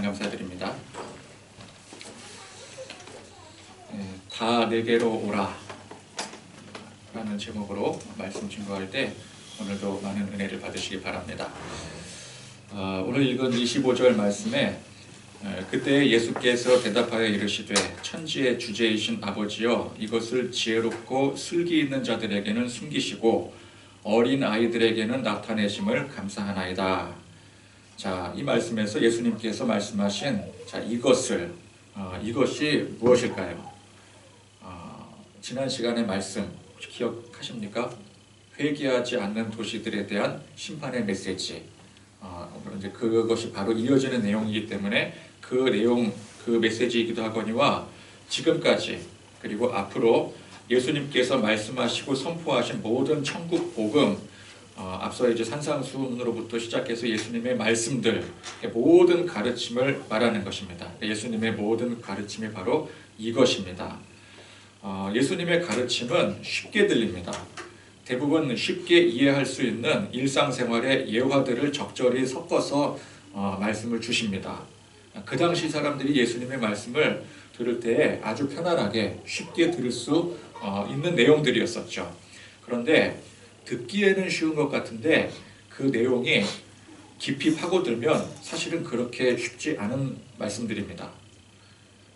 찬양 감사드립니다. 다 내게로 오라 라는 제목으로 말씀 증거할 때 오늘도 많은 은혜를 받으시기 바랍니다. 오늘 읽은 25절 말씀에 그때 예수께서 대답하여 이르시되 천지의 주제이신 아버지여 이것을 지혜롭고 슬기 있는 자들에게는 숨기시고 어린 아이들에게는 나타내심을 감사하나이다. 자, 이 말씀에서 예수님께서 말씀하신 이것이 무엇일까요? 지난 시간의 말씀 혹시 기억하십니까? 회개하지 않는 도시들에 대한 심판의 메시지. 이제 그것이 바로 이어지는 내용이기 때문에 그 내용, 그 메시지이기도 하거니와 지금까지 그리고 앞으로 예수님께서 말씀하시고 선포하신 모든 천국 복음, 앞서 이제 산상수훈으로부터 시작해서 예수님의 말씀들, 모든 가르침을 말하는 것입니다. 예수님의 모든 가르침이 바로 이것입니다. 예수님의 가르침은 쉽게 들립니다. 대부분 쉽게 이해할 수 있는 일상생활의 예화들을 적절히 섞어서 말씀을 주십니다. 그 당시 사람들이 예수님의 말씀을 들을 때 아주 편안하게 쉽게 들을 수 있는 내용들이었었죠. 그런데 듣기에는 쉬운 것 같은데 그 내용이 깊이 파고들면 사실은 그렇게 쉽지 않은 말씀들입니다.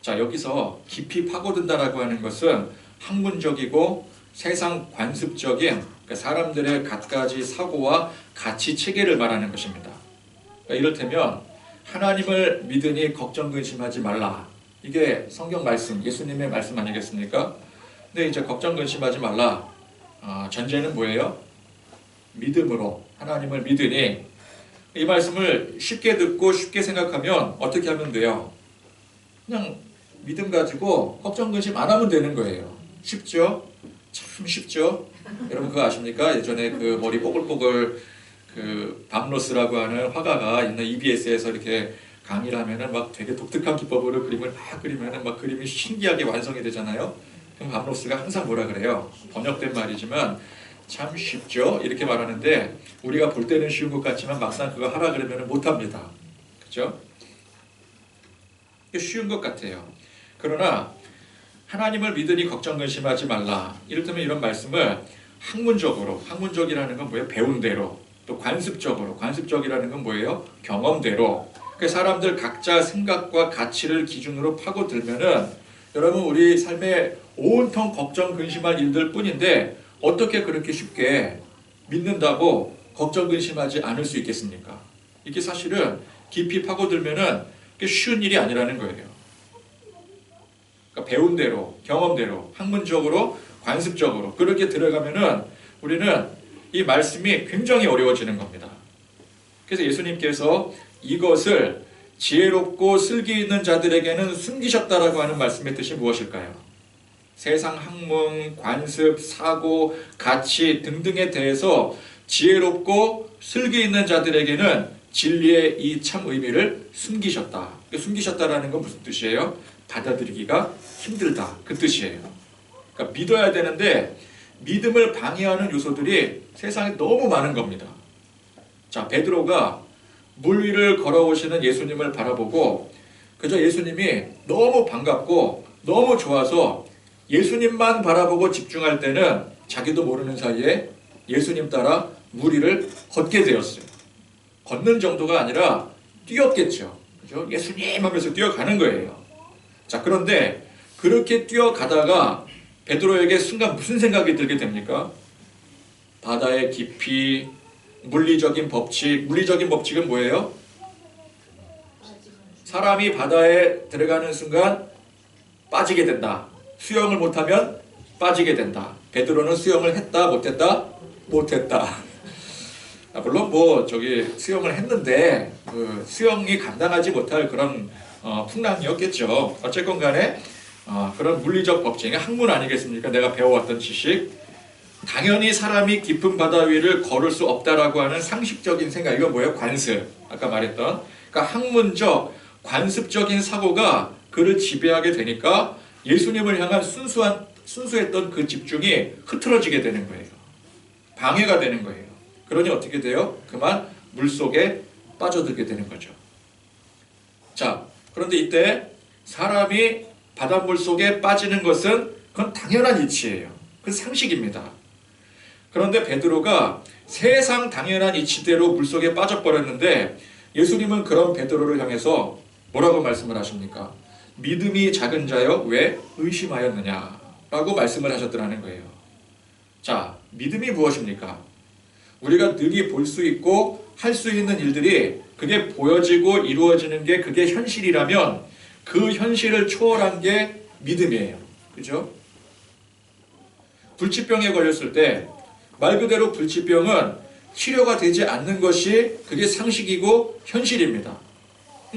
자, 여기서 깊이 파고든다라고 하는 것은 학문적이고 세상 관습적인 그러니까 사람들의 갖가지 사고와 가치 체계를 말하는 것입니다. 그러니까 이를테면 하나님을 믿으니 걱정 근심하지 말라. 이게 성경 말씀, 예수님의 말씀 아니겠습니까? 근데 이제 걱정 근심하지 말라. 전제는 뭐예요? 믿음으로 하나님을 믿으니 이 말씀을 쉽게 듣고 쉽게 생각하면 어떻게 하면 돼요? 그냥 믿음 가지고 걱정 근심 안 하면 되는 거예요. 쉽죠? 참 쉽죠? 여러분 그거 아십니까? 예전에 그 머리 뽀글뽀글 그 밤로스라고 하는 화가가 있는 EBS에서 이렇게 강의를 하면은 막 되게 독특한 기법으로 그림을 막 그리면은 막 그림이 신기하게 완성이 되잖아요. 그럼 밤로스가 항상 뭐라 그래요? 번역된 말이지만 참 쉽죠? 이렇게 말하는데 우리가 볼 때는 쉬운 것 같지만 막상 그거 하라 그러면은 못합니다. 그죠? 쉬운 것 같아요. 그러나 하나님을 믿으니 걱정 근심하지 말라. 이를테면 이런 말씀을 학문적이라는 건 뭐예요? 배운 대로. 또 관습적이라는 건 뭐예요? 경험대로. 그 사람들 각자 생각과 가치를 기준으로 파고들면은 여러분 우리 삶에 온통 걱정 근심할 일들 뿐인데 어떻게 그렇게 쉽게 믿는다고 걱정 근심하지 않을 수 있겠습니까? 이게 사실은 깊이 파고들면은 쉬운 일이 아니라는 거예요. 그러니까 배운 대로, 경험대로, 학문적으로, 관습적으로 그렇게 들어가면은 우리는 이 말씀이 굉장히 어려워지는 겁니다. 그래서 예수님께서 이것을 지혜롭고 슬기 있는 자들에게는 숨기셨다라고 하는 말씀의 뜻이 무엇일까요? 세상 학문, 관습, 사고, 가치 등등에 대해서 지혜롭고 슬기 있는 자들에게는 진리의 이 참 의미를 숨기셨다. 숨기셨다라는 건 무슨 뜻이에요? 받아들이기가 힘들다. 그 뜻이에요. 그러니까 믿어야 되는데 믿음을 방해하는 요소들이 세상에 너무 많은 겁니다. 자, 베드로가 물 위를 걸어오시는 예수님을 바라보고 그저 예수님이 너무 반갑고 너무 좋아서 예수님만 바라보고 집중할 때는 자기도 모르는 사이에 예수님 따라 물 위를 걷게 되었어요. 걷는 정도가 아니라 뛰었겠죠. 그죠? 예수님 하면서 뛰어가는 거예요. 자, 그런데 그렇게 뛰어가다가 베드로에게 순간 무슨 생각이 들게 됩니까? 바다의 깊이, 물리적인 법칙은 뭐예요? 사람이 바다에 들어가는 순간 빠지게 된다. 수영을 못하면 빠지게 된다. 베드로는 수영을 했다, 못했다? 못했다. 물론 수영을 했는데 수영이 감당하지 못할 그런 풍랑이었겠죠. 어쨌건 간에 그런 물리적 법칙, 학문 아니겠습니까? 내가 배워왔던 지식. 당연히 사람이 깊은 바다 위를 걸을 수 없다라고 하는 상식적인 생각. 이건 뭐예요? 관습. 아까 말했던. 그러니까 학문적, 관습적인 사고가 그를 지배하게 되니까 예수님을 향한 순수했던 그 집중이 흐트러지게 되는 거예요. 방해가 되는 거예요. 그러니 어떻게 돼요? 그만 물속에 빠져들게 되는 거죠. 자, 그런데 이때 사람이 바닷물 속에 빠지는 것은 그건 당연한 이치예요. 그 상식입니다. 그런데 베드로가 세상 당연한 이치대로 물속에 빠져버렸는데 예수님은 그런 베드로를 향해서 뭐라고 말씀을 하십니까? 믿음이 작은 자여 왜 의심하였느냐 라고 말씀을 하셨더라는 거예요. 자, 믿음이 무엇입니까? 우리가 능히 볼 수 있고 할 수 있는 일들이 그게 보여지고 이루어지는 게 그게 현실이라면 그 현실을 초월한 게 믿음이에요. 그죠? 불치병에 걸렸을 때 말 그대로 불치병은 치료가 되지 않는 것이 그게 상식이고 현실입니다.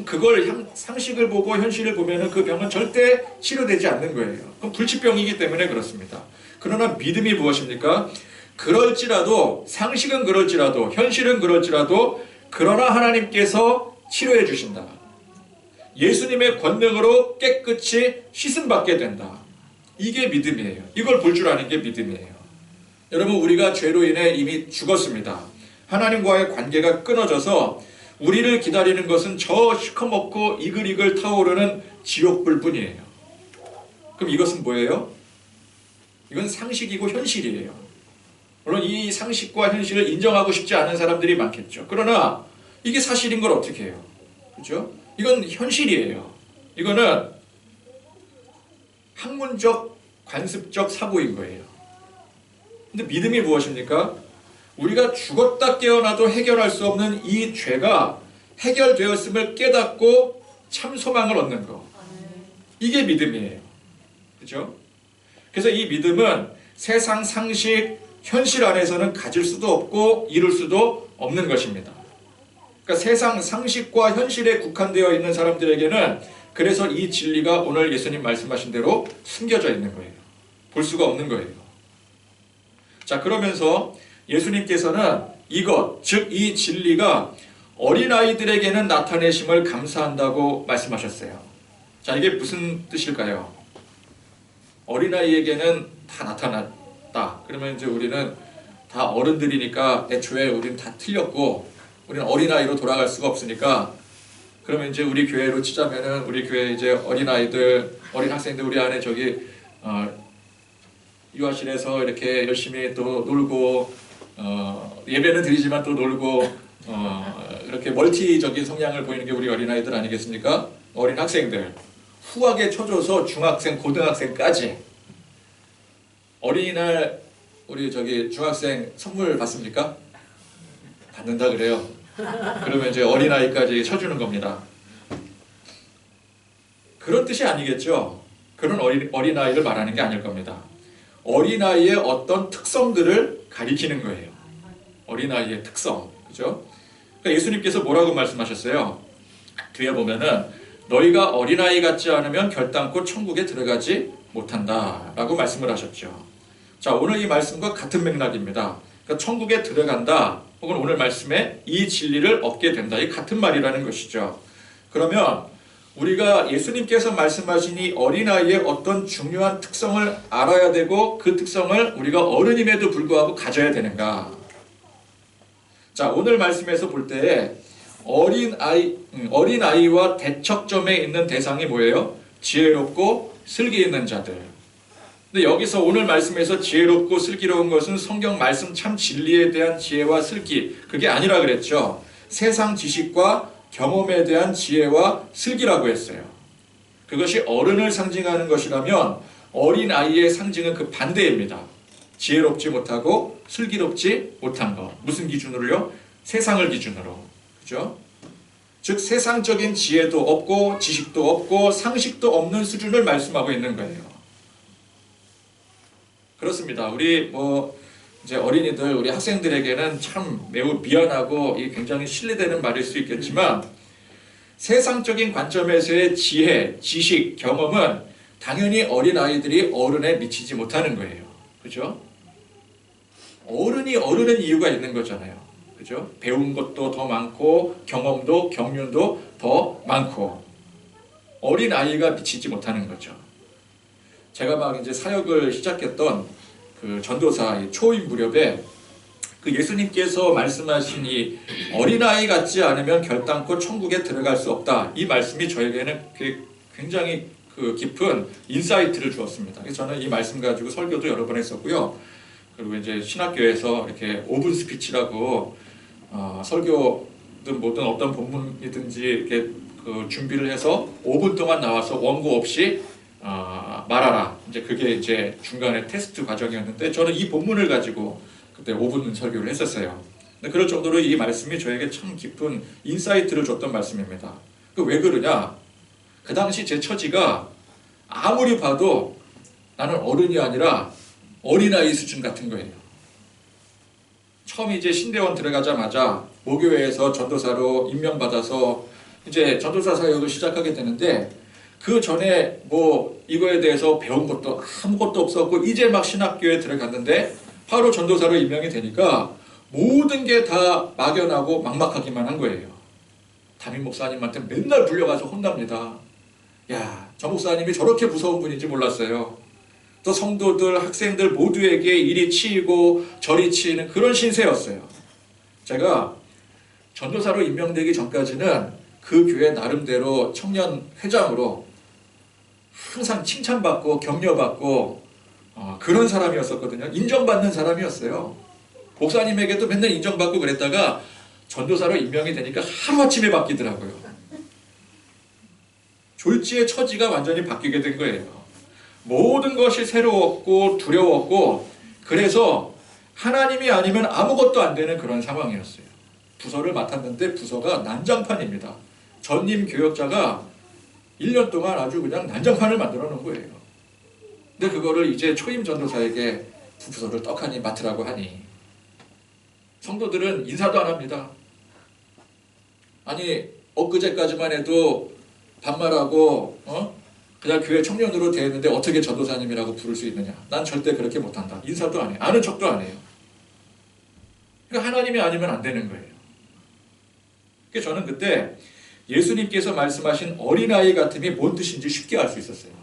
그걸 상식을 보고 현실을 보면 그 병은 절대 치료되지 않는 거예요. 그럼 불치병이기 때문에 그렇습니다. 그러나 믿음이 무엇입니까? 그럴지라도 상식은 그럴지라도 현실은 그럴지라도 그러나 하나님께서 치료해 주신다. 예수님의 권능으로 깨끗이 씻음받게 된다. 이게 믿음이에요. 이걸 볼 줄 아는 게 믿음이에요. 여러분, 우리가 죄로 인해 이미 죽었습니다. 하나님과의 관계가 끊어져서 우리를 기다리는 것은 저 시커멓고 이글이글 타오르는 지옥불 뿐이에요. 그럼 이것은 뭐예요? 이건 상식이고 현실이에요. 물론 이 상식과 현실을 인정하고 싶지 않은 사람들이 많겠죠. 그러나 이게 사실인 걸 어떻게 해요? 그렇죠? 이건 현실이에요. 이거는 학문적, 관습적 사고인 거예요. 근데 믿음이 무엇입니까? 우리가 죽었다 깨어나도 해결할 수 없는 이 죄가 해결되었음을 깨닫고 참 소망을 얻는 거. 이게 믿음이에요. 그죠? 그래서 이 믿음은 세상 상식, 현실 안에서는 가질 수도 없고 이룰 수도 없는 것입니다. 그러니까 세상 상식과 현실에 국한되어 있는 사람들에게는 그래서 이 진리가 오늘 예수님 말씀하신 대로 숨겨져 있는 거예요. 볼 수가 없는 거예요. 자, 그러면서 예수님께서는 이것, 즉 이 진리가 어린아이들에게는 나타내심을 감사한다고 말씀하셨어요. 자, 이게 무슨 뜻일까요? 어린아이에게는 다 나타났다. 그러면 이제 우리는 다 어른들이니까 애초에 우리는 다 틀렸고 우리는 어린아이로 돌아갈 수가 없으니까 그러면 이제 우리 교회로 치자면은 우리 교회 이제 어린아이들, 어린 학생들 우리 안에 유아실에서 이렇게 열심히 또 놀고 예배는 드리지만 또 놀고 이렇게 멀티적인 성향을 보이는 게 우리 어린아이들 아니겠습니까? 어린 학생들 후하게 쳐줘서 중학생, 고등학생까지 어린이날 우리 중학생 선물 받습니까? 받는다 그래요. 그러면 이제 어린아이까지 쳐주는 겁니다. 그런 뜻이 아니겠죠. 그런 어린아이를 말하는 게 아닐 겁니다. 어린아이의 어떤 특성들을 가리키는 거예요. 어린아이의 특성. 그죠? 그러니까 예수님께서 뭐라고 말씀하셨어요? 뒤에 보면은 너희가 어린아이 같지 않으면 결단코 천국에 들어가지 못한다 라고 말씀을 하셨죠. 자, 오늘 이 말씀과 같은 맥락입니다. 그러니까 천국에 들어간다 혹은 오늘 말씀에 이 진리를 얻게 된다. 이 같은 말이라는 것이죠. 그러면 우리가 예수님께서 말씀하신 이 어린아이의 어떤 중요한 특성을 알아야 되고 그 특성을 우리가 어른임에도 불구하고 가져야 되는가? 자, 오늘 말씀에서 볼 때 어린아이와 대척점에 있는 대상이 뭐예요? 지혜롭고 슬기 있는 자들. 근데 여기서 오늘 말씀에서 지혜롭고 슬기로운 것은 성경 말씀 참 진리에 대한 지혜와 슬기, 그게 아니라 그랬죠. 세상 지식과 경험에 대한 지혜와 슬기라고 했어요. 그것이 어른을 상징하는 것이라면 어린아이의 상징은 그 반대입니다. 지혜롭지 못하고 슬기롭지 못한 것. 무슨 기준으로요? 세상을 기준으로. 그죠? 즉 세상적인 지혜도 없고 지식도 없고 상식도 없는 수준을 말씀하고 있는 거예요. 그렇습니다. 우리 이제 어린이들, 우리 학생들에게는 참 매우 미안하고 이게 굉장히 신뢰되는 말일 수 있겠지만 세상적인 관점에서의 지혜, 지식, 경험은 당연히 어린아이들이 어른에 미치지 못하는 거예요. 그죠? 어른이 어른은 이유가 있는 거잖아요. 그죠? 배운 것도 더 많고 경험도 경륜도 더 많고 어린아이가 미치지 못하는 거죠. 제가 막 이제 사역을 시작했던 그 전도사 초임 무렵에 그 예수님께서 말씀하신 이 어린아이 같지 않으면 결단코 천국에 들어갈 수 없다. 이 말씀이 저에게는 굉장히 그 깊은 인사이트를 주었습니다. 그래서 저는 이 말씀 가지고 설교도 여러 번 했었고요. 그리고 이제 신학교에서 이렇게 오픈 스피치라고 설교든 뭐든 어떤 본문이든지 이렇게 그 준비를 해서 5분 동안 나와서 원고 없이 말하라. 이제 그게 이제 중간에 테스트 과정이었는데 저는 이 본문을 가지고 그때 5분 설교를 했었어요. 근데 그럴 정도로 이 말씀이 저에게 참 깊은 인사이트를 줬던 말씀입니다. 그 왜 그러냐? 그 당시 제 처지가 아무리 봐도 나는 어른이 아니라 어린아이 수준 같은 거예요. 처음 이제 신대원 들어가자마자 모교회에서 전도사로 임명받아서 이제 전도사 사역을 시작하게 되는데 그 전에 뭐 이거에 대해서 배운 것도 아무것도 없었고 이제 막 신학교에 들어갔는데 바로 전도사로 임명이 되니까 모든 게 다 막연하고 막막하기만 한 거예요. 담임 목사님한테 맨날 불려가서 혼납니다. 야, 저 목사님이 저렇게 무서운 분인지 몰랐어요. 또 성도들, 학생들 모두에게 이리 치이고 저리 치이는 그런 신세였어요. 제가 전도사로 임명되기 전까지는 그 교회 나름대로 청년 회장으로 항상 칭찬받고 격려받고 그런 사람이었었거든요. 인정받는 사람이었어요. 목사님에게도 맨날 인정받고 그랬다가 전도사로 임명이 되니까 하루아침에 바뀌더라고요. 졸지의 처지가 완전히 바뀌게 된 거예요. 모든 것이 새로웠고 두려웠고 그래서 하나님이 아니면 아무것도 안 되는 그런 상황이었어요. 부서를 맡았는데 부서가 난장판입니다. 전임 교역자가 1년 동안 아주 그냥 난장판을 만들어 놓은 거예요. 근데 그거를 이제 초임 전도사에게 부서를 떡하니 맡으라고 하니 성도들은 인사도 안 합니다. 아니 엊그제까지만 해도 반말하고 그냥 교회 청년으로 되었는데 어떻게 전도사님이라고 부를 수 있느냐. 난 절대 그렇게 못한다. 인사도 안 해. 아는 척도 안 해요. 그러니까 하나님이 아니면 안 되는 거예요. 그래서 저는 그때 예수님께서 말씀하신 어린아이 같음이 뭔 뜻인지 쉽게 알 수 있었어요.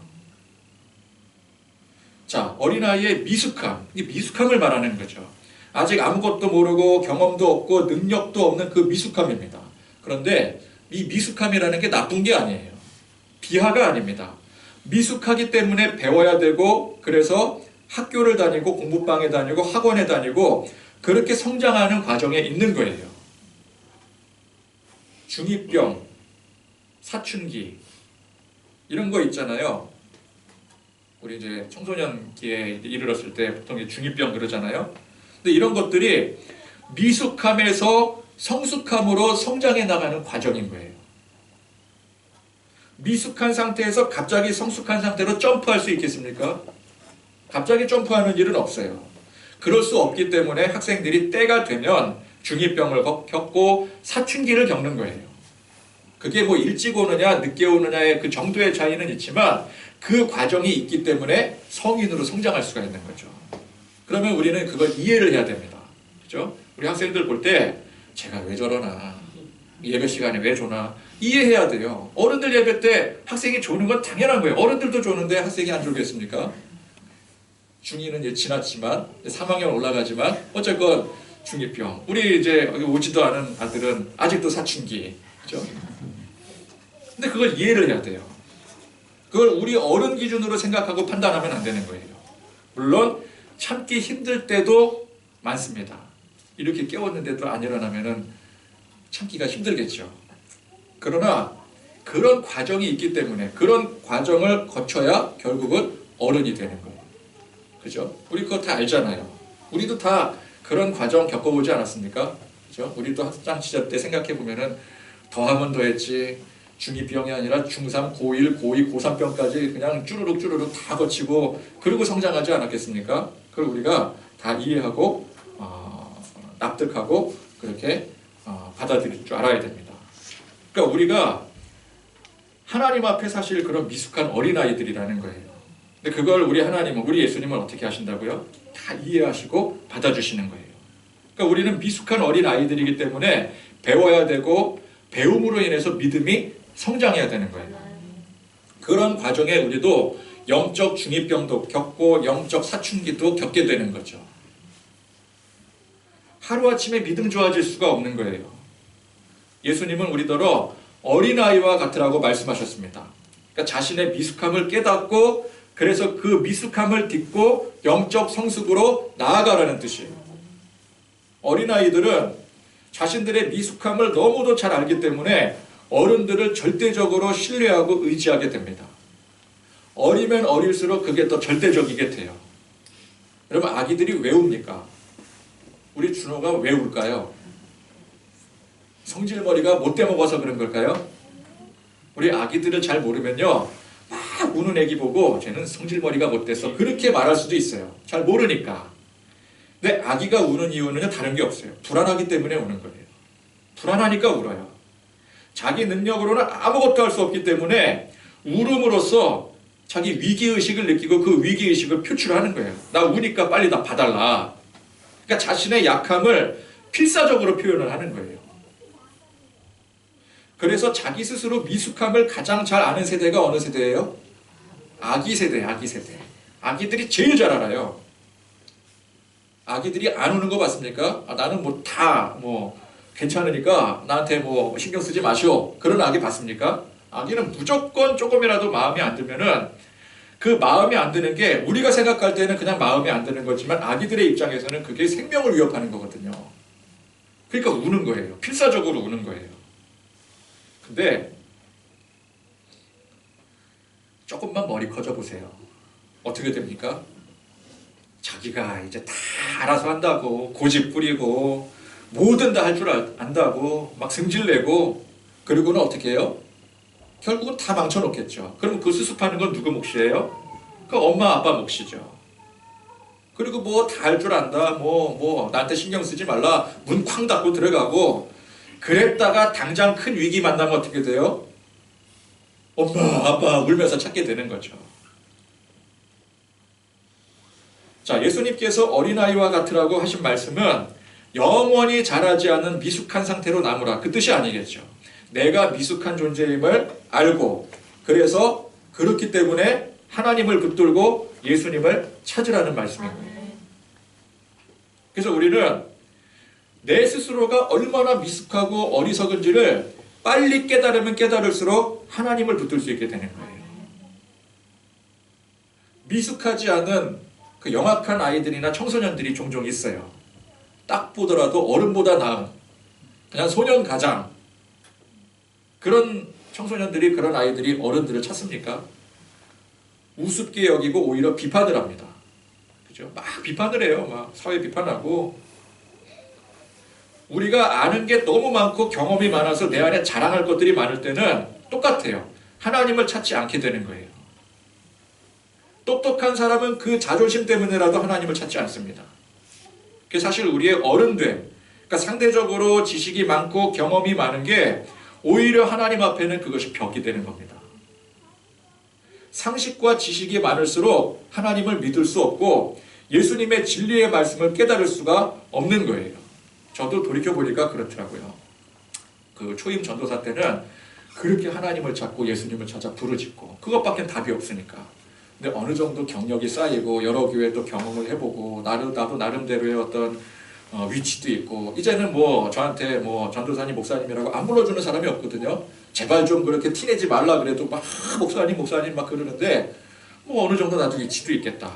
자, 어린아이의 미숙함. 이 미숙함을 말하는 거죠. 아직 아무것도 모르고 경험도 없고 능력도 없는 그 미숙함입니다. 그런데 이 미숙함이라는 게 나쁜 게 아니에요. 비하가 아닙니다. 미숙하기 때문에 배워야 되고 그래서 학교를 다니고 공부방에 다니고 학원에 다니고 그렇게 성장하는 과정에 있는 거예요. 중2병, 사춘기 이런 거 있잖아요. 우리 이제 청소년기에 이르렀을 때 보통 중2병 그러잖아요. 근데 이런 것들이 미숙함에서 성숙함으로 성장해 나가는 과정인 거예요. 미숙한 상태에서 갑자기 성숙한 상태로 점프할 수 있겠습니까? 갑자기 점프하는 일은 없어요. 그럴 수 없기 때문에 학생들이 때가 되면 중2병을 겪고 사춘기를 겪는 거예요. 그게 뭐 일찍 오느냐 늦게 오느냐의 그 정도의 차이는 있지만 그 과정이 있기 때문에 성인으로 성장할 수가 있는 거죠. 그러면 우리는 그걸 이해를 해야 됩니다. 그죠? 우리 학생들 볼 때 제가 왜 저러나 예배 시간에 왜 조나 이해해야 돼요. 어른들 예배 때 학생이 조는 건 당연한 거예요. 어른들도 조는데 학생이 안 졸겠습니까? 중2는 이제 지났지만 3학년 올라가지만 어쨌건 중2병. 우리 이제 오지도 않은 아들은 아직도 사춘기. 그죠? 근데 그걸 이해를 해야 돼요. 그걸 우리 어른 기준으로 생각하고 판단하면 안 되는 거예요. 물론 참기 힘들 때도 많습니다. 이렇게 깨웠는데도 안 일어나면은 참기가 힘들겠죠. 그러나 그런 과정이 있기 때문에 그런 과정을 거쳐야 결국은 어른이 되는 거예요. 그죠? 우리 그거 다 알잖아요. 우리도 다 그런 과정 겪어보지 않았습니까? 그죠? 우리도 학창 시절 때 생각해 보면은 더하면 더했지 중2병이 아니라 중3, 고1, 고2, 고3병까지 그냥 쭈루룩 다 거치고 그리고 성장하지 않았겠습니까? 그걸 우리가 다 이해하고 납득하고 그렇게 받아들일 줄 알아야 됩니다. 그러니까 우리가 하나님 앞에 사실 그런 미숙한 어린아이들이라는 거예요. 근데 그걸 우리 하나님은, 우리 예수님은 어떻게 하신다고요? 다 이해하시고 받아주시는 거예요. 그러니까 우리는 미숙한 어린아이들이기 때문에 배워야 되고 배움으로 인해서 믿음이 성장해야 되는 거예요. 그런 과정에 우리도 영적 중2병도 겪고 영적 사춘기도 겪게 되는 거죠. 하루아침에 믿음 좋아질 수가 없는 거예요. 예수님은 우리더러 어린아이와 같으라고 말씀하셨습니다. 그러니까 자신의 미숙함을 깨닫고 그래서 그 미숙함을 딛고 영적 성숙으로 나아가라는 뜻이에요. 어린아이들은 자신들의 미숙함을 너무도 잘 알기 때문에 어른들을 절대적으로 신뢰하고 의지하게 됩니다. 어리면 어릴수록 그게 더 절대적이게 돼요. 여러분, 아기들이 왜 웁니까? 우리 준호가 왜 울까요? 성질머리가 못돼 먹어서 그런 걸까요? 우리 아기들을 잘 모르면요, 막 우는 애기 보고 쟤는 성질머리가 못돼서 그렇게 말할 수도 있어요. 잘 모르니까. 근데 아기가 우는 이유는 다른 게 없어요. 불안하기 때문에 우는 거예요. 불안하니까 울어요. 자기 능력으로는 아무것도 할 수 없기 때문에 울음으로써 자기 위기의식을 느끼고 그 위기의식을 표출하는 거예요. 나 우니까 빨리 나 봐달라. 그러니까 자신의 약함을 필사적으로 표현을 하는 거예요. 그래서 자기 스스로 미숙함을 가장 잘 아는 세대가 어느 세대예요? 아기 세대, 아기 세대. 아기들이 제일 잘 알아요. 아기들이 안 우는 거 봤습니까? 나는 괜찮으니까 나한테 신경 쓰지 마시오. 그런 아기 봤습니까? 아기는 무조건 조금이라도 마음에 안 들면은 그 마음에 안 드는 게 우리가 생각할 때는 그냥 마음에 안 드는 거지만 아기들의 입장에서는 그게 생명을 위협하는 거거든요. 그러니까 우는 거예요. 필사적으로 우는 거예요. 근데 조금만 머리 커져 보세요. 어떻게 됩니까? 자기가 이제 다 알아서 한다고 고집 부리고 뭐든 다 할 줄 안다고 막 승질내고 그리고는 어떻게 해요? 결국은 다 망쳐놓겠죠. 그러면 그 수습하는 건 누구 몫이에요? 그 엄마 아빠 몫이죠. 그리고 다 할 줄 안다, 나한테 신경 쓰지 말라, 문 쾅 닫고 들어가고, 그랬다가 당장 큰 위기 만나면 어떻게 돼요? 엄마 아빠 울면서 찾게 되는 거죠. 자, 예수님께서 어린아이와 같으라고 하신 말씀은 영원히 자라지 않은 미숙한 상태로 남으라, 그 뜻이 아니겠죠. 내가 미숙한 존재임을 알고 그래서 그렇기 때문에 하나님을 붙들고 예수님을 찾으라는 말씀입니다. 그래서 우리는 내 스스로가 얼마나 미숙하고 어리석은지를 빨리 깨달으면 깨달을수록 하나님을 붙들 수 있게 되는 거예요. 미숙하지 않은 그 영악한 아이들이나 청소년들이 종종 있어요. 딱 보더라도 어른보다 나은 그냥 소년 가장, 그런 청소년들이, 그런 아이들이 어른들을 찾습니까? 우습게 여기고 오히려 비판을 합니다. 그죠? 막 비판을 해요. 막 사회 비판하고. 우리가 아는 게 너무 많고 경험이 많아서 내 안에 자랑할 것들이 많을 때는 똑같아요. 하나님을 찾지 않게 되는 거예요. 똑똑한 사람은 그 자존심 때문에라도 하나님을 찾지 않습니다. 그게 사실 우리의 어른됨, 그러니까 상대적으로 지식이 많고 경험이 많은 게 오히려 하나님 앞에는 그것이 벽이 되는 겁니다. 상식과 지식이 많을수록 하나님을 믿을 수 없고 예수님의 진리의 말씀을 깨달을 수가 없는 거예요. 저도 돌이켜보니까 그렇더라고요. 그 초임 전도사 때는 그렇게 하나님을 찾고 예수님을 찾아 부르짖고 그것밖에 답이 없으니까. 근데 어느 정도 경력이 쌓이고 여러 교회 또 경험을 해보고 나도 나름대로의 어떤 위치도 있고, 이제는 저한테 전도사님 목사님이라고 안 불러주는 사람이 없거든요. 제발 좀 그렇게 티내지 말라 그래도 막 목사님 막 그러는데 어느 정도 나도 위치도 있겠다.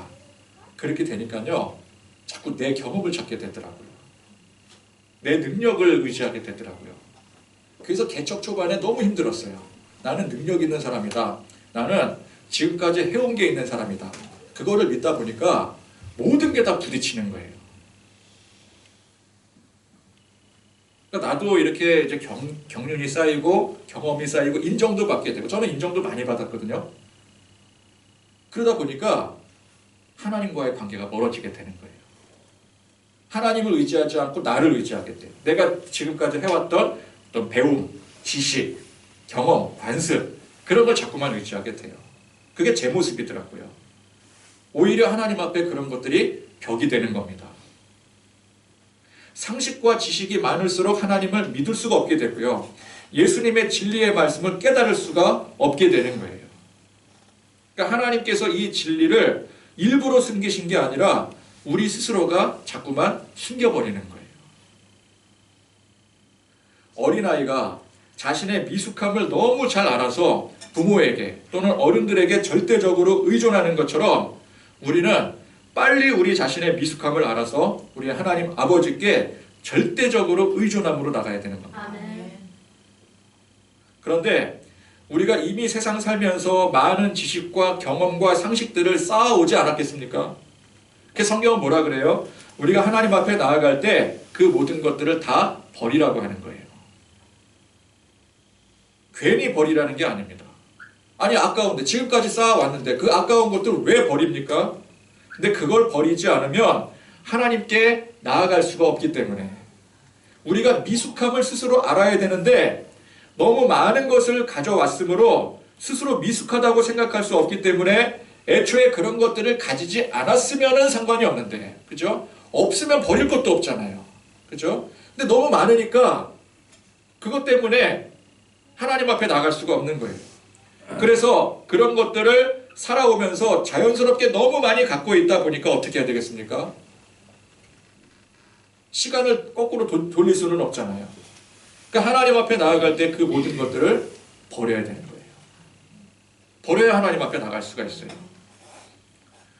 그렇게 되니까요, 자꾸 내 경험을 찾게 되더라고요. 내 능력을 의지하게 되더라고요. 그래서 개척 초반에 너무 힘들었어요. 나는 능력 있는 사람이다. 나는 지금까지 해온 게 있는 사람이다. 그거를 믿다 보니까 모든 게 다 부딪히는 거예요. 그러니까 나도 이렇게 이제 경륜이 쌓이고 경험이 쌓이고 인정도 받게 되고, 저는 인정도 많이 받았거든요. 그러다 보니까 하나님과의 관계가 멀어지게 되는 거예요. 하나님을 의지하지 않고 나를 의지하게 돼요. 내가 지금까지 해왔던 어떤 배움, 지식, 경험, 관습, 그런 걸 자꾸만 의지하게 돼요. 그게 제 모습이더라고요. 오히려 하나님 앞에 그런 것들이 벽이 되는 겁니다. 상식과 지식이 많을수록 하나님을 믿을 수가 없게 되고요. 예수님의 진리의 말씀을 깨달을 수가 없게 되는 거예요. 그러니까 하나님께서 이 진리를 일부러 숨기신 게 아니라 우리 스스로가 자꾸만 숨겨버리는 거예요. 어린아이가 자신의 미숙함을 너무 잘 알아서 부모에게 또는 어른들에게 절대적으로 의존하는 것처럼 우리는 빨리 우리 자신의 미숙함을 알아서 우리 하나님 아버지께 절대적으로 의존함으로 나가야 되는 겁니다. 아멘. 그런데 우리가 이미 세상 살면서 많은 지식과 경험과 상식들을 쌓아오지 않았겠습니까? 그 성경은 뭐라 그래요? 우리가 하나님 앞에 나아갈 때 그 모든 것들을 다 버리라고 하는 거예요. 괜히 버리라는 게 아닙니다. 아니 아까운데 지금까지 쌓아왔는데 그 아까운 것들을 왜 버립니까? 근데 그걸 버리지 않으면 하나님께 나아갈 수가 없기 때문에 우리가 미숙함을 스스로 알아야 되는데 너무 많은 것을 가져왔으므로 스스로 미숙하다고 생각할 수 없기 때문에 애초에 그런 것들을 가지지 않았으면 상관이 없는데, 그죠? 없으면 버릴 것도 없잖아요. 그죠? 근데 너무 많으니까 그것 때문에 하나님 앞에 나갈 수가 없는 거예요. 그래서 그런 것들을 살아오면서 자연스럽게 너무 많이 갖고 있다 보니까 어떻게 해야 되겠습니까? 시간을 거꾸로 돌릴 수는 없잖아요. 그러니까 하나님 앞에 나아갈 때 그 모든 것들을 버려야 되는 거예요. 버려야 하나님 앞에 나갈 수가 있어요.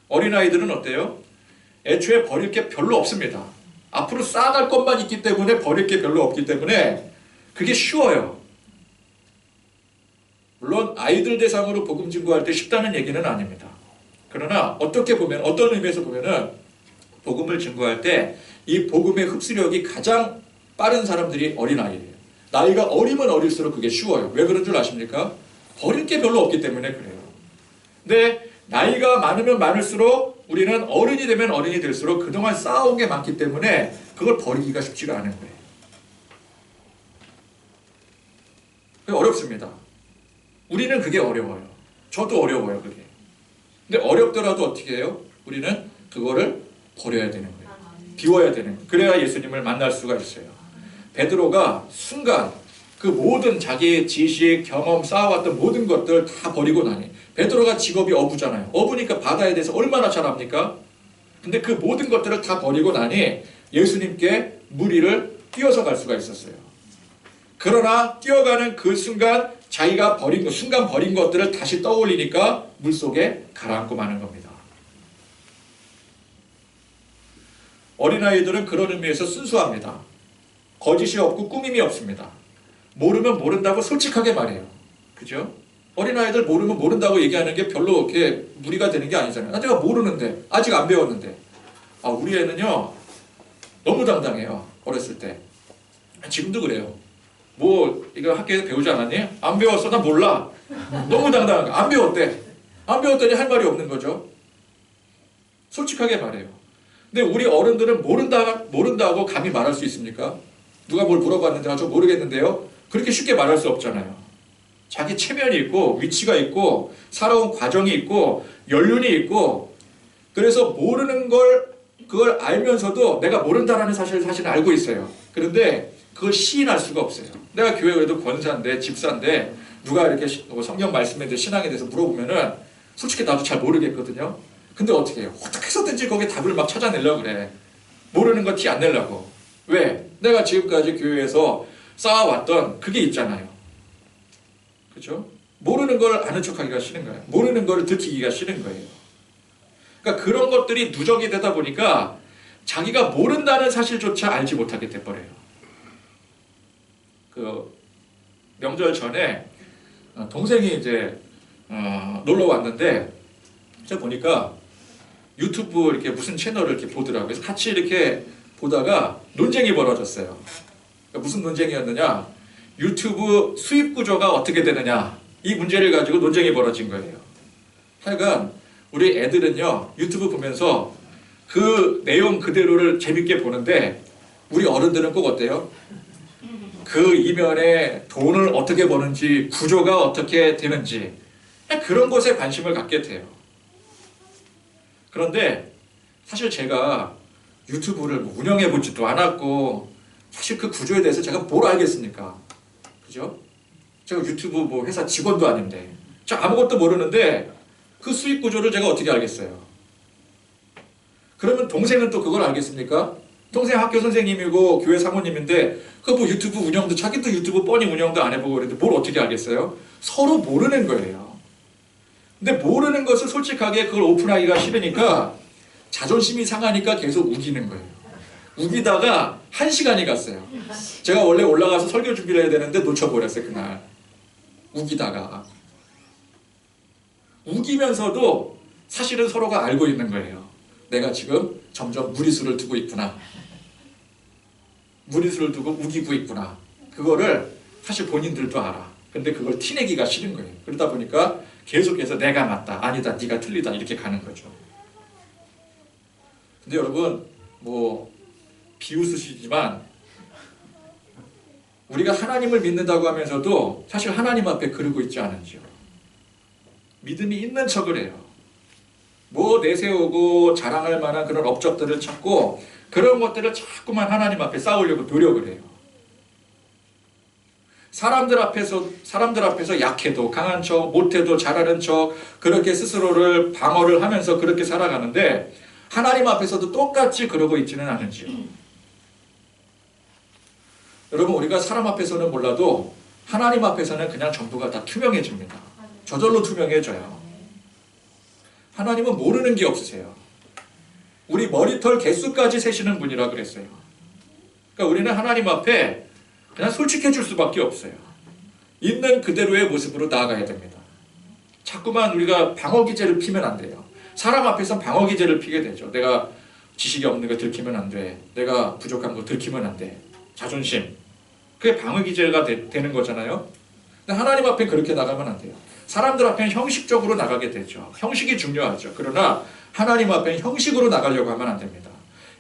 어린아이들은 어때요? 애초에 버릴 게 별로 없습니다. 앞으로 쌓아갈 것만 있기 때문에 버릴 게 별로 없기 때문에 그게 쉬워요. 물론 아이들 대상으로 복음 증거할 때 쉽다는 얘기는 아닙니다. 그러나 어떻게 보면, 어떤 의미에서 보면은 복음을 증거할 때 이 복음의 흡수력이 가장 빠른 사람들이 어린아이예요. 나이가 어리면 어릴수록 그게 쉬워요. 왜 그런 줄 아십니까? 버릴 게 별로 없기 때문에 그래요. 근데 나이가 많으면 많을수록 우리는 어른이 되면 어른이 될수록 그동안 쌓아온 게 많기 때문에 그걸 버리기가 쉽지가 않은 거예요. 그게 어렵습니다. 우리는 그게 어려워요. 저도 어려워요, 그게. 근데 어렵더라도 어떻게 해요? 우리는 그거를 버려야 되는 거예요. 비워야 되는 거예요. 그래야 예수님을 만날 수가 있어요. 베드로가 순간 그 모든 자기의 지식, 경험, 쌓아왔던 모든 것들 다 버리고 나니, 베드로가 직업이 어부잖아요. 어부니까 바다에 대해서 얼마나 잘 압니까? 근데 그 모든 것들을 다 버리고 나니 예수님께 물 위를 뛰어서 갈 수가 있었어요. 그러나 뛰어가는 그 순간 자기가 순간 버린 것들을 다시 떠올리니까 물속에 가라앉고 마는 겁니다. 어린아이들은 그런 의미에서 순수합니다. 거짓이 없고 꾸밈이 없습니다. 모르면 모른다고 솔직하게 말해요. 그죠? 어린아이들 모르면 모른다고 얘기하는 게 별로 이렇게 무리가 되는 게 아니잖아요. 내가 모르는데, 아직 안 배웠는데. 우리 애는요, 너무 당당해요. 어렸을 때. 지금도 그래요. 이거 학교에서 배우지 않았니? 안 배웠어? 나 몰라. 너무 당당한 거. 안 배웠대. 안 배웠더니 할 말이 없는 거죠. 솔직하게 말해요. 근데 우리 어른들은 모른다고 감히 말할 수 있습니까? 누가 뭘 물어봤는데 저 모르겠는데요? 그렇게 쉽게 말할 수 없잖아요. 자기 체면이 있고 위치가 있고 살아온 과정이 있고 연륜이 있고, 그래서 모르는 그걸 알면서도 내가 모른다라는 사실을 사실 알고 있어요. 그런데 그걸 시인할 수가 없어요. 내가 교회 그래도 권사인데 집사인데 누가 이렇게 성경 말씀에 대해 신앙에 대해서 물어보면은 솔직히 나도 잘 모르겠거든요. 근데 어떻게 해요? 어떻게 해서든지 거기에 답을 막 찾아내려고 그래. 모르는 거 티 안 내려고. 왜? 내가 지금까지 교회에서 쌓아왔던 그게 있잖아요. 그렇죠? 모르는 걸 아는 척하기가 싫은 거예요. 모르는 걸 들키기가 싫은 거예요. 그러니까 그런 것들이 누적이 되다 보니까 자기가 모른다는 사실조차 알지 못하게 돼버려요. 그 명절 전에 동생이 이제 놀러 왔는데 제가 보니까 유튜브 이렇게 무슨 채널을 이렇게 보더라고요. 그래서 같이 이렇게 보다가 논쟁이 벌어졌어요. 그러니까 무슨 논쟁이었느냐? 유튜브 수입 구조가 어떻게 되느냐? 이 문제를 가지고 논쟁이 벌어진 거예요. 하여간 우리 애들은요, 유튜브 보면서 그 내용 그대로를 재밌게 보는데 우리 어른들은 꼭 어때요? 그 이면에 돈을 어떻게 버는지, 구조가 어떻게 되는지 그런 것에 관심을 갖게 돼요. 그런데 사실 제가 유튜브를 운영해 보지도 않았고 사실 그 구조에 대해서 제가 뭘 알겠습니까? 그죠? 제가 유튜브 회사 직원도 아닌데 제가 아무것도 모르는데 그 수익 구조를 제가 어떻게 알겠어요? 그러면 동생은 또 그걸 알겠습니까? 동생 학교 선생님이고 교회 사모님인데 그 뭐 유튜브 운영도 자기도 유튜브 뻔히 운영도 안 해보고 그랬는데 뭘 어떻게 알겠어요? 서로 모르는 거예요. 근데 모르는 것을 솔직하게 그걸 오픈하기가 싫으니까 자존심이 상하니까 계속 우기는 거예요. 우기다가 1시간이 갔어요. 제가 원래 올라가서 설교 준비를 해야 되는데 놓쳐버렸어요. 그날 우기다가 우기면서도 사실은 서로가 알고 있는 거예요. 내가 지금 점점 무리수를 두고 있구나. 무리수를 두고 우기고 있구나. 그거를 사실 본인들도 알아. 근데 그걸 티내기가 싫은 거예요. 그러다 보니까 계속해서 내가 맞다, 아니다, 네가 틀리다 이렇게 가는 거죠. 근데 여러분 뭐 비웃으시지만 우리가 하나님을 믿는다고 하면서도 사실 하나님 앞에 그러고 있지 않은지요. 믿음이 있는 척을 해요. 뭐 내세우고 자랑할 만한 그런 업적들을 찾고 그런 것들을 자꾸만 하나님 앞에 쌓으려고 노력을 해요. 사람들 앞에서 약해도 강한 척, 못해도 잘하는 척 그렇게 스스로를 방어를 하면서 그렇게 살아가는데 하나님 앞에서도 똑같이 그러고 있지는 않은지요. 여러분 우리가 사람 앞에서는 몰라도 하나님 앞에서는 그냥 전부가 다 투명해집니다. 저절로 투명해져요. 하나님은 모르는 게 없으세요. 우리 머리털 개수까지 세시는 분이라 그랬어요. 그러니까 우리는 하나님 앞에 그냥 솔직해질 수밖에 없어요. 있는 그대로의 모습으로 나아가야 됩니다. 자꾸만 우리가 방어기제를 피면 안 돼요. 사람 앞에서 방어기제를 피게 되죠. 내가 지식이 없는 거 들키면 안 돼. 내가 부족한 거 들키면 안 돼. 자존심. 그게 방어기제가 되는 거잖아요. 근데 하나님 앞에 그렇게 나가면 안 돼요. 사람들 앞에는 형식적으로 나가게 되죠. 형식이 중요하죠. 그러나 하나님 앞에는 형식으로 나가려고 하면 안 됩니다.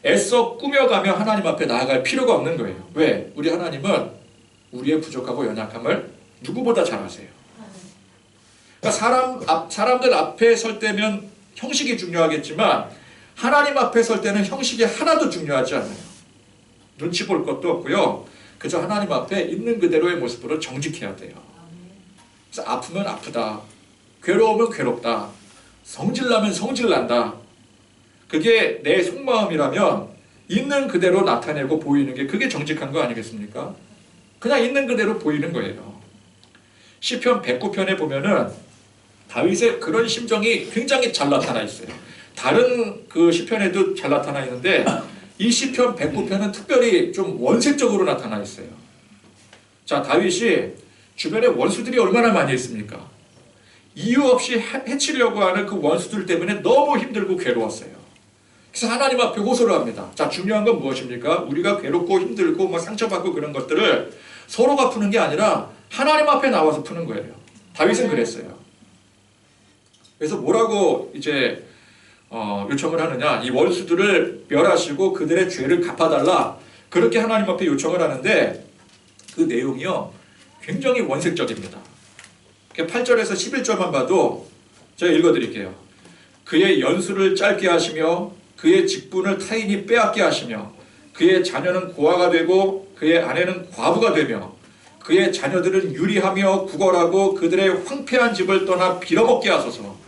애써 꾸며가며 하나님 앞에 나아갈 필요가 없는 거예요. 왜? 우리 하나님은 우리의 부족하고 연약함을 누구보다 잘 아세요. 그러니까 사람들 앞에 설 때면 형식이 중요하겠지만 하나님 앞에 설 때는 형식이 하나도 중요하지 않아요. 눈치 볼 것도 없고요. 그저 하나님 앞에 있는 그대로의 모습으로 정직해야 돼요. 그래서 아프면 아프다. 괴로우면 괴롭다. 성질나면 성질난다. 그게 내 속마음이라면 있는 그대로 나타내고 보이는 게 그게 정직한 거 아니겠습니까? 그냥 있는 그대로 보이는 거예요. 시편 109편에 보면은 다윗의 그런 심정이 굉장히 잘 나타나 있어요. 다른 그 시편에도 잘 나타나 있는데 이 시편 109편은 특별히 좀 원색적으로 나타나 있어요. 자, 다윗이 주변에 원수들이 얼마나 많이 있습니까? 이유 없이 해치려고 하는 그 원수들 때문에 너무 힘들고 괴로웠어요. 그래서 하나님 앞에 호소를 합니다. 자, 중요한 건 무엇입니까? 우리가 괴롭고 힘들고 막 상처받고 그런 것들을 서로가 푸는 게 아니라 하나님 앞에 나와서 푸는 거예요. 다윗은 그랬어요. 그래서 뭐라고 이제 요청을 하느냐? 이 원수들을 멸하시고 그들의 죄를 갚아달라. 그렇게 하나님 앞에 요청을 하는데 그 내용이요 굉장히 원색적입니다. 8절에서 11절만 봐도 제가 읽어드릴게요. 그의 연수를 짧게 하시며 그의 직분을 타인이 빼앗게 하시며 그의 자녀는 고아가 되고 그의 아내는 과부가 되며 그의 자녀들은 유리하며 구걸하고 그들의 황폐한 집을 떠나 빌어먹게 하소서.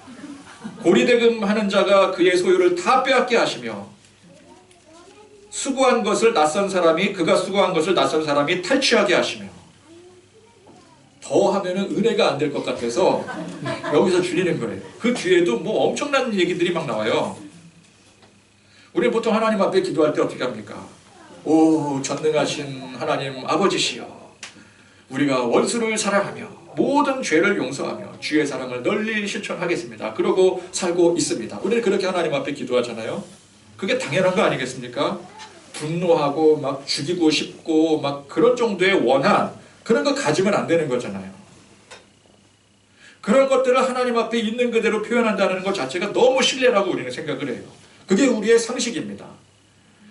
고리대금하는 자가 그의 소유를 다 빼앗게 하시며 수고한 것을 낯선 사람이 그가 수고한 것을 낯선 사람이 탈취하게 하시며 더 하면은 은혜가 안 될 것 같아서 여기서 줄이는 거예요. 그 뒤에도 뭐 엄청난 얘기들이 막 나와요. 우리는 보통 하나님 앞에 기도할 때 어떻게 합니까? 오 전능하신 하나님 아버지시여, 우리가 원수를 사랑하며 모든 죄를 용서하며 주의 사랑을 널리 실천하겠습니다. 그러고 살고 있습니다. 우리는 그렇게 하나님 앞에 기도하잖아요. 그게 당연한 거 아니겠습니까? 분노하고 막 죽이고 싶고 막 그런 정도의 원한 그런 거 가지면 안 되는 거잖아요. 그런 것들을 하나님 앞에 있는 그대로 표현한다는 것 자체가 너무 신뢰라고 우리는 생각을 해요. 그게 우리의 상식입니다.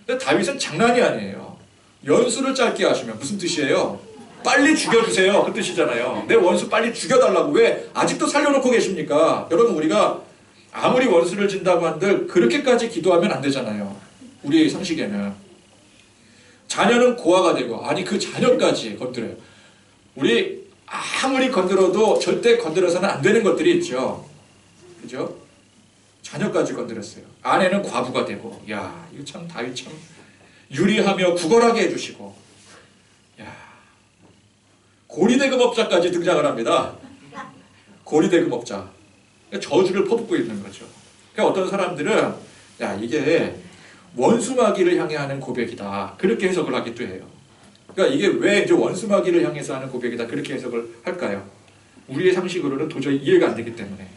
근데 다윗은 장난이 아니에요. 연수를 짧게 하시면 무슨 뜻이에요? 빨리 죽여주세요. 그 뜻이잖아요. 내 원수 빨리 죽여달라고. 왜 아직도 살려놓고 계십니까? 여러분 우리가 아무리 원수를 진다고 한들 그렇게까지 기도하면 안 되잖아요. 우리의 상식에는. 자녀는 고아가 되고 아니 그 자녀까지 건드려요. 우리 아무리 건드려도 절대 건드려서는 안 되는 것들이 있죠. 그죠? 자녀까지 건드렸어요. 아내는 과부가 되고 야 이거 참 다윗 참 유리하며 구걸하게 해주시고, 야, 고리대금업자까지 등장을 합니다. 고리대금업자. 저주를 퍼붓고 있는 거죠. 그러니까 어떤 사람들은 야, 이게 원수마귀를 향해 하는 고백이다, 그렇게 해석을 하기도 해요. 그러니까 이게 왜 이제 원수마귀를 향해서 하는 고백이다, 그렇게 해석을 할까요? 우리의 상식으로는 도저히 이해가 안 되기 때문에.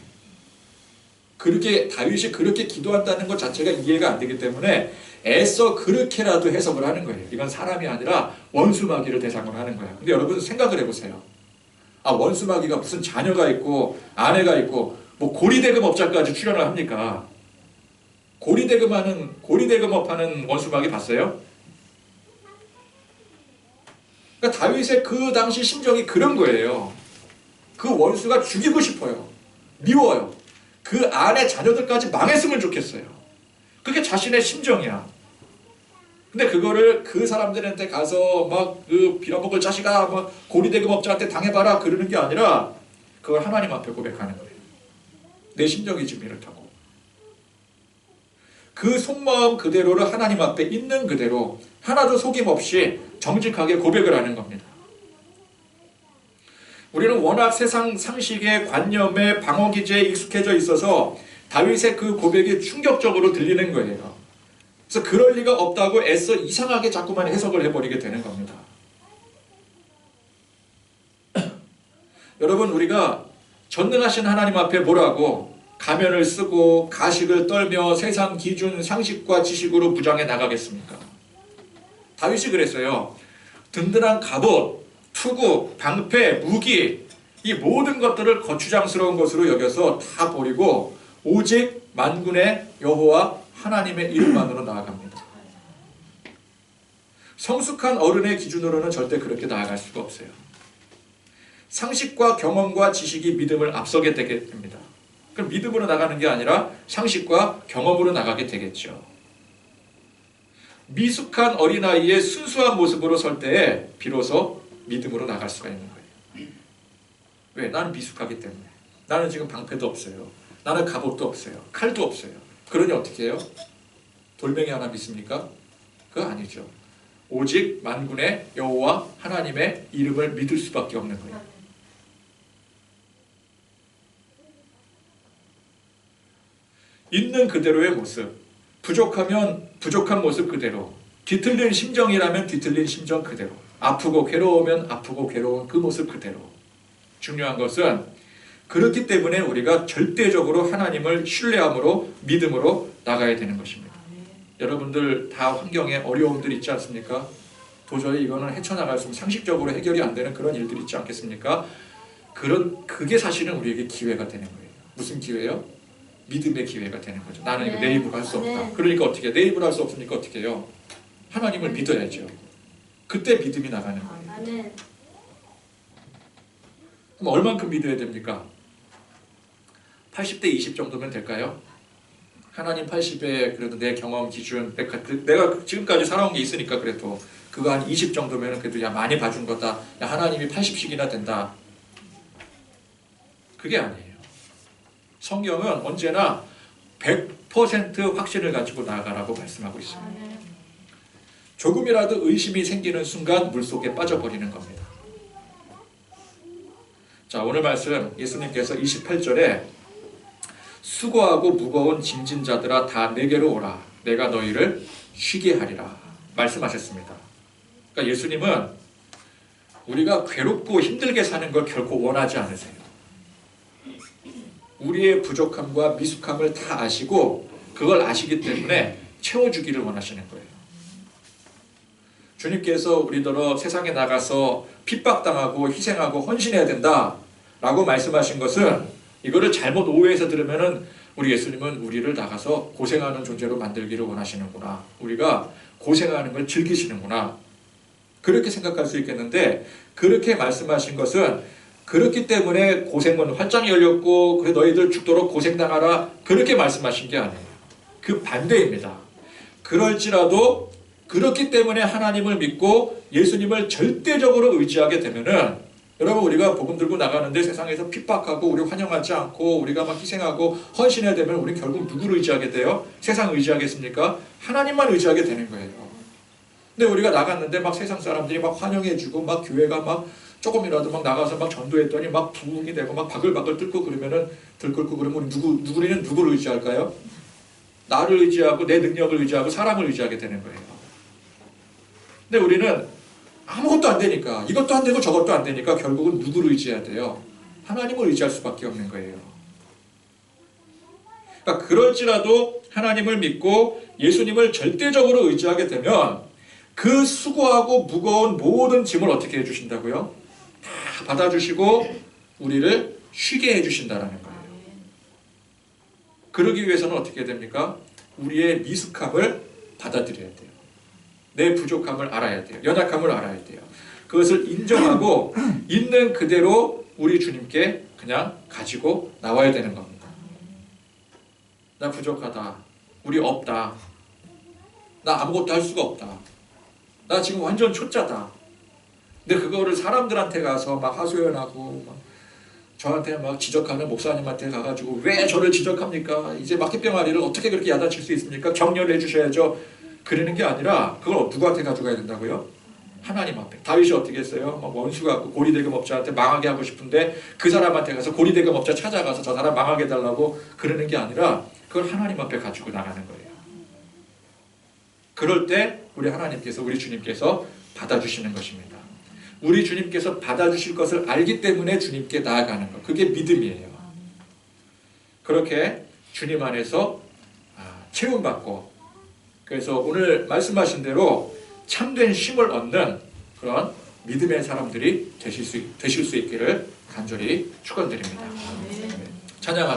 그렇게 다윗이 그렇게 기도한다는 것 자체가 이해가 안 되기 때문에 애써 그렇게라도 해석을 하는 거예요. 이건 사람이 아니라 원수마귀를 대상으로 하는 거예요. 근데 여러분 생각을 해보세요. 아, 원수마귀가 무슨 자녀가 있고 아내가 있고 뭐 고리대금업자까지 출연을 합니까? 고리대금업하는 원수마귀 봤어요? 그러니까 다윗의 그 당시 심정이 그런 거예요. 그 원수가 죽이고 싶어요. 미워요. 그 아내 자녀들까지 망했으면 좋겠어요. 그게 자신의 심정이야. 근데 그거를 그 사람들한테 가서 막 그 빌어먹을 자식아, 뭐 고리대금업자한테 당해봐라 그러는 게 아니라 그걸 하나님 앞에 고백하는 거예요. 내 심정이 지금 이렇다고. 그 속마음 그대로를 하나님 앞에 있는 그대로 하나도 속임 없이 정직하게 고백을 하는 겁니다. 우리는 워낙 세상 상식의 관념에 방어기제에 익숙해져 있어서 다윗의 그 고백이 충격적으로 들리는 거예요. 그래서 그럴 리가 없다고 애써 이상하게 자꾸만 해석을 해버리게 되는 겁니다. 여러분, 우리가 전능하신 하나님 앞에 뭐라고 가면을 쓰고 가식을 떨며 세상 기준 상식과 지식으로 무장해 나가겠습니까? 다윗이 그랬어요. 든든한 갑옷, 투구, 방패, 무기, 이 모든 것들을 거추장스러운 것으로 여겨서 다 버리고 오직 만군의 여호와 하나님의 이름만으로 나아갑니다. 성숙한 어른의 기준으로는 절대 그렇게 나아갈 수가 없어요. 상식과 경험과 지식이 믿음을 앞서게 되게 됩니다. 그럼 믿음으로 나가는 게 아니라 상식과 경험으로 나가게 되겠죠. 미숙한 어린아이의 순수한 모습으로 설 때에 비로소 믿음으로 나갈 수가 있는 거예요. 왜? 나는 미숙하기 때문에. 나는 지금 방패도 없어요. 나는 갑옷도 없어요. 칼도 없어요. 그러니 어떻게 해요? 돌멩이 하나 믿습니까? 그거 아니죠. 오직 만군의 여호와 하나님의 이름을 믿을 수밖에 없는 거예요. 있는 그대로의 모습, 부족하면 부족한 모습 그대로, 뒤틀린 심정이라면 뒤틀린 심정 그대로, 아프고 괴로우면 아프고 괴로운 그 모습 그대로. 중요한 것은 그렇기 때문에 우리가 절대적으로 하나님을 신뢰함으로 믿음으로 나가야 되는 것입니다. 여러분들 다 환경에 어려움들 있지 않습니까? 도저히 이거는 헤쳐나갈 수 없는, 상식적으로 해결이 안 되는 그런 일들이 있지 않겠습니까? 그게 사실은 우리에게 기회가 되는 거예요. 무슨 기회요? 믿음의 기회가 되는 거죠. 나는 이거 내 입으로 할 수 없다. 그러니까 어떻게 해요? 내 입으로 할 수 없으니까 어떻게 해요? 하나님을 믿어야죠. 그때 믿음이 나가는 거예요. 그럼 얼만큼 믿어야 됩니까? 80대 20 정도면 될까요? 하나님 80에 그래도 내 경험 기준, 내가 지금까지 살아온 게 있으니까 그래도 그거 한 20 정도면 그래도 야 많이 봐준 거다. 야 하나님이 80씩이나 된다. 그게 아니에요. 성경은 언제나 100% 확신을 가지고 나아가라고 말씀하고 있습니다. 조금이라도 의심이 생기는 순간 물속에 빠져버리는 겁니다. 자, 오늘 말씀 예수님께서 28절에 수고하고 무거운 짐진 자들아 다 내게로 오라. 내가 너희를 쉬게 하리라 말씀하셨습니다. 그러니까 예수님은 우리가 괴롭고 힘들게 사는 걸 결코 원하지 않으세요. 우리의 부족함과 미숙함을 다 아시고 그걸 아시기 때문에 채워주기를 원하시는 거예요. 주님께서 우리더러 세상에 나가서 핍박당하고 희생하고 헌신해야 된다라고 말씀하신 것은 이거를 잘못 오해해서 들으면은 우리 예수님은 우리를 나가서 고생하는 존재로 만들기를 원하시는구나. 우리가 고생하는 걸 즐기시는구나. 그렇게 생각할 수 있겠는데 그렇게 말씀하신 것은 그렇기 때문에 고생문 활짝 열렸고 그래 너희들 죽도록 고생당하라 그렇게 말씀하신 게 아니에요. 그 반대입니다. 그럴지라도 그렇기 때문에 하나님을 믿고 예수님을 절대적으로 의지하게 되면은 여러분 우리가 복음 들고 나가는데 세상에서 핍박하고 우리 환영하지 않고 우리가 막 희생하고 헌신해야 되면 우리 결국 누구를 의지하게 돼요? 세상 의지하겠습니까? 하나님만 의지하게 되는 거예요. 근데 우리가 나갔는데 막 세상 사람들이 막 환영해주고 막 교회가 막 조금이라도 막 나가서 막 전도했더니 막 부흥이 되고 막 바글바글 들끓고 그러면 우리 우리는 누구를 의지할까요? 나를 의지하고 내 능력을 의지하고 사람을 의지하게 되는 거예요. 근데 우리는 아무것도 안 되니까, 이것도 안 되고 저것도 안 되니까 결국은 누구를 의지해야 돼요? 하나님을 의지할 수밖에 없는 거예요. 그러니까 그럴지라도 하나님을 믿고 예수님을 절대적으로 의지하게 되면 그 수고하고 무거운 모든 짐을 어떻게 해주신다고요? 다 받아주시고 우리를 쉬게 해주신다라는 거예요. 그러기 위해서는 어떻게 해야 됩니까? 우리의 미숙함을 받아들여야 돼요. 내 부족함을 알아야 돼요. 연약함을 알아야 돼요. 그것을 인정하고 있는 그대로 우리 주님께 그냥 가지고 나와야 되는 겁니다. 나 부족하다. 우리 없다. 나 아무것도 할 수가 없다. 나 지금 완전 초짜다. 근데 그거를 사람들한테 가서 막 하소연하고 막 저한테 막 지적하는 목사님한테 가가지고 왜 저를 지적합니까? 이제 막대병아리를 어떻게 그렇게 야단칠 수 있습니까? 격려를 해주셔야죠. 그러는 게 아니라 그걸 누구한테 가져가야 된다고요? 하나님 앞에. 다윗이 어떻게 했어요? 막 원수가 고리대금업자한테 망하게 하고 싶은데 그 사람한테 가서 고리대금업자 찾아가서 저 사람 망하게 해달라고 그러는 게 아니라 그걸 하나님 앞에 가지고 나가는 거예요. 그럴 때 우리 하나님께서, 우리 주님께서 받아주시는 것입니다. 우리 주님께서 받아주실 것을 알기 때문에 주님께 나아가는 것. 그게 믿음이에요. 그렇게 주님 안에서 채움받고, 그래서 오늘 말씀하신 대로 참된 쉼을 얻는 그런 믿음의 사람들이 되실 수 있기를 간절히 축원드립니다. 찬양하겠습니다.